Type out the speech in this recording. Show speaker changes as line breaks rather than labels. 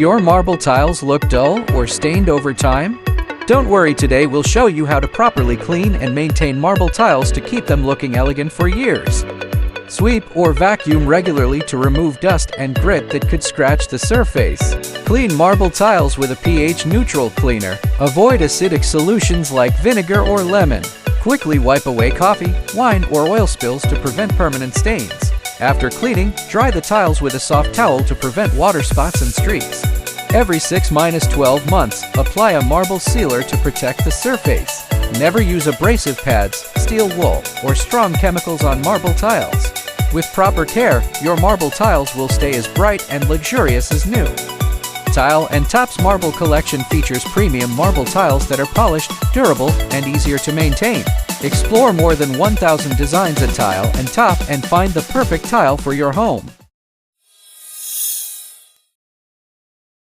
your marble tiles look dull or stained over time? Don't worry, today we'll show you how to properly clean and maintain marble tiles to keep them looking elegant for years. Sweep or vacuum regularly to remove dust and grit that could scratch the surface. Clean marble tiles with a pH-neutral cleaner. Avoid acidic solutions like vinegar or lemon. Quickly wipe away coffee, wine, or oil spills to prevent permanent stains. After cleaning, dry the tiles with a soft towel to prevent water spots and streaks. Every 6-12 months, apply a marble sealer to protect the surface. Never use abrasive pads, steel wool, or strong chemicals on marble tiles. With proper care, your marble tiles will stay as bright and luxurious as new. Tile and Top's Marble Collection features premium marble tiles that are polished, durable, and easier to maintain. Explore more than 1,000 designs at Tile and Top and find the perfect tile for your home.